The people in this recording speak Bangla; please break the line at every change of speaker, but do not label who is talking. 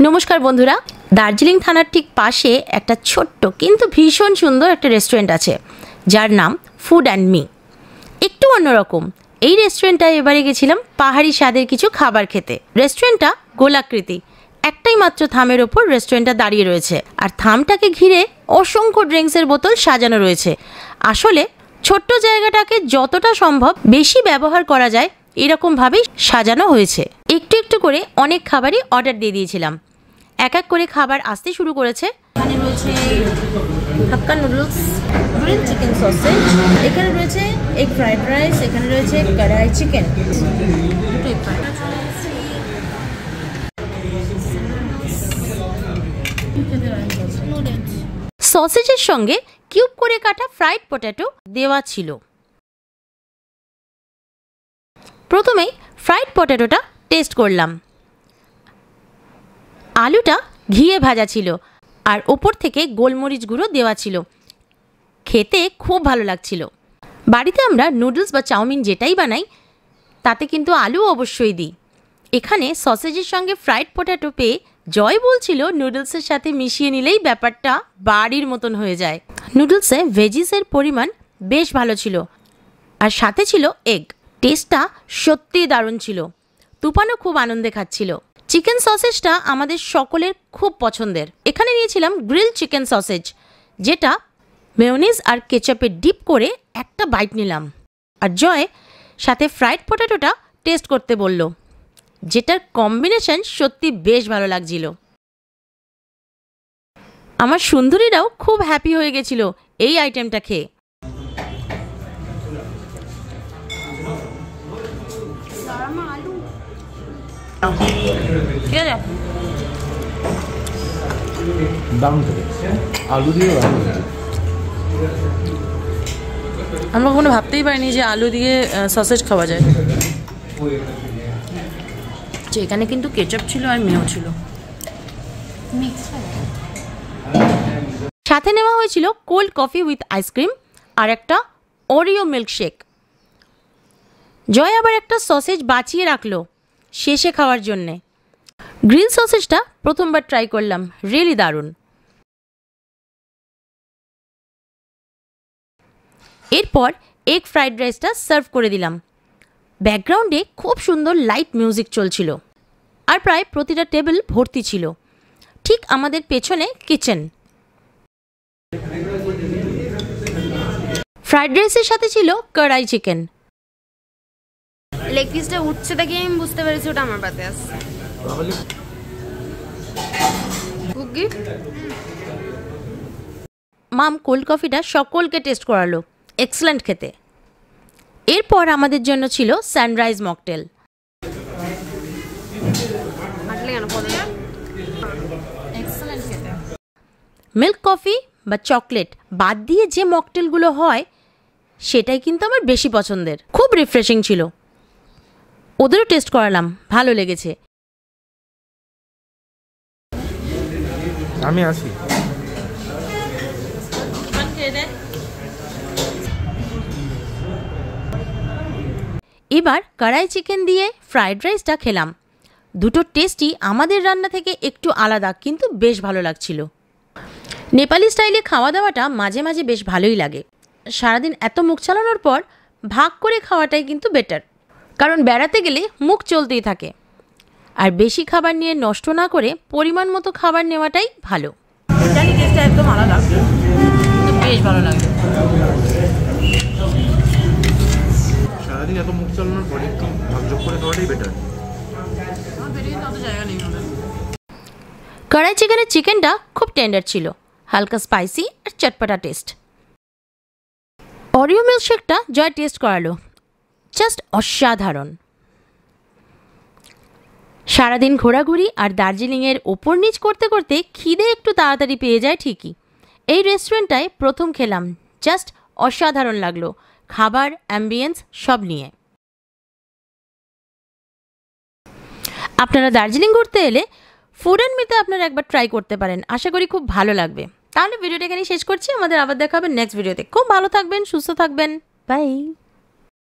नमस्कार बंधुरा दार्जिलिंग थानार ठीक पाशे एक छोट्ट किन्तु भीषण सुंदर एक रेस्टुरेंट आछे जार नाम फूड एंड मी। एकटू अन्यरकम এই রেস্টুরেন্টটা এবারে গেছিলাম পাহাড়ি স্বাদের কিছু খাবার খেতে। রেস্টুরেন্টটা গোলাকৃতি, একটাই মাত্র থামের ওপর রেস্টুরেন্টটা দাঁড়িয়ে রয়েছে আর থামটাকে ঘিরে অসংখ্য ড্রিঙ্কসের বোতল সাজানো রয়েছে। আসলে ছোট্ট জায়গাটাকে যতটা সম্ভব বেশি ব্যবহার করা যায় এরকম ভাবেই সাজানো হয়েছে। একটু একটু করে অনেক খাবারই অর্ডার দিয়ে দিয়েছিলাম। এক এক করে খাবার আসতে শুরু করেছে। এখানে রয়েছে হাক্কা নুডলস, গ্রিল চিকেন সসেজ, এখানে রয়েছে এগ ফ্রাইড রাইস, এখানে রয়েছে কড়াই চিকেন, দুটোই ফ্রাইড সসেজের সঙ্গে কিউব করে কাটা ফ্রাইড পটেটো দেওয়া ছিল। প্রথমেই ফ্রাইড পটেটোটা টেস্ট করলাম। আলুটা ঘিয়ে ভাজা ছিল আর ওপর থেকে গোলমরিচ গুঁড়ো দেওয়া ছিল। খেতে খুব ভালো লাগছিল। বাড়িতে আমরা নুডলস বা চাউমিন যেটাই বানাই তাতে কিন্তু আলু অবশ্যই দিই। এখানে সসেজের সঙ্গে ফ্রাইড পটেটো পেয়ে জয় বলছিল নুডলসের সাথে মিশিয়ে নিলেই ব্যাপারটা বাড়ির মতন হয়ে যায়। নুডলসে ভেজিসের পরিমাণ বেশ ভালো ছিল আর সাথে ছিল এগ। টেস্টটা সত্যিই দারুণ ছিল। তুফানও খুব আনন্দে খাচ্ছিল। চিকেন সসেজটা আমাদের সকলের খুব পছন্দের। এখানে নিয়েছিলাম গ্রিল চিকেন সসেজ, যেটা মেয়োনিজ আর কেচাপে ডিপ করে একটা বাইট নিলাম। আর জয় সাথে ফ্রাইড পটেটোটা টেস্ট করতে বলল, যেটার কম্বিনেশন সত্যি বেশ ভালো লাগছিল। আমার সুন্দরীরাও খুব হ্যাপি হয়ে গেছিল এই আইটেমটা খেয়ে। ঠিক আছে,
আলু দিয়ে
আমরা কখনো ভাবতেই পারিনি যে আলু দিয়ে সসেজ খাওয়া যায়। এখানে কিন্তু কেচাপ ছিল আর মেও ছিল। সাথে নেওয়া হয়েছিল কোল্ড কফি উইথ আইসক্রিম আর একটা ওরিও মিল্কশেক। জয় আবার একটা সসেজ বাঁচিয়ে রাখলো শেষে খাওয়ার জন্যে। গ্রিল সসেজটা প্রথমবার ট্রাই করলাম, রিয়েলি দারুণ। এরপর এগ ফ্রাইড রাইসটা সার্ভ করে দিলাম। ব্যাকগ্রাউন্ডে খুব সুন্দর লাইট মিউজিক চলছিল আর প্রায় প্রতিটা টেবিল ভর্তি ছিল। ঠিক আমাদের পেছনে কিচেন। ফ্রাইড রাইসের সাথে ছিল কড়াই চিকেন।
লেগ পিসটা উঠছে দেখে আমি বুঝতে পেরেছি ওটা আমার পাতে আসছে।
মাম কোল্ড কফিটা সকলকে টেস্ট করালো, এক্সেলেন্ট খেতে। এরপর আমাদের জন্য ছিল সানরাইজ মকটেল। মিল্ক কফি বা চকলেট বাদ দিয়ে যে মকটেলগুলো হয় সেটাই কিন্তু আমার বেশি পছন্দের। খুব রিফ্রেশিং ছিল। ওদেরও টেস্ট করালাম, ভালো লেগেছে।
আমি আসি।
এবার কড়াই চিকেন দিয়ে ফ্রাইড রাইসটা খেলাম। দুটো টেস্টই আমাদের রান্না থেকে একটু আলাদা, কিন্তু বেশ ভালো লাগছিল। নেপালি স্টাইলে খাওয়া দাওয়াটা মাঝে মাঝে বেশ ভালোই লাগে। সারাদিন এত মুখ চালানোর পর ভাগ করে খাওয়াটাই কিন্তু বেটার, কারণ বেড়াতে গেলে মুখ চলতেই থাকে। আর বেশি খাবার নিয়ে নষ্ট না করে পরিমাণ মতো খাবার নেওয়াটাই ভালো। জানি টেস্টটা একদম আলাদা, কিন্তু বেশ ভালো লাগে।
সারাদিন এত মুখ চালানোর পরে একটু ভাগযোগ করে খাওয়াটাই বেটার।
কড়াই চিকেনের চিকেনটা খুব টেন্ডার ছিল, হালকা স্পাইসি আর চটপটা টেস্ট। ওরিও মিল্কশেকটা জয় টেস্ট করালো, জাস্ট অসাধারণ। সারাদিন ঘোরাঘুরি আর দার্জিলিংয়ের ওপর নিচ করতে করতে খিদে একটু তাড়াতাড়ি পেয়ে যায় ঠিকই। এই রেস্টুরেন্টটায় প্রথম খেলাম, জাস্ট অসাধারণ লাগলো, খাবার, অ্যাম্বিয়েন্স সব নিয়ে। আপনারা দার্জিলিং ঘুরতে এলে ফুড অ্যান্ড মিতে আপনারা একবার ট্রাই করতে পারেন, আশা করি খুব ভালো লাগবে। তাহলে ভিডিওটা এখানেই শেষ করছি, আমাদের আবার দেখা হবে নেক্সট ভিডিওতে। খুব ভালো থাকবেন, সুস্থ থাকবেন, বাই।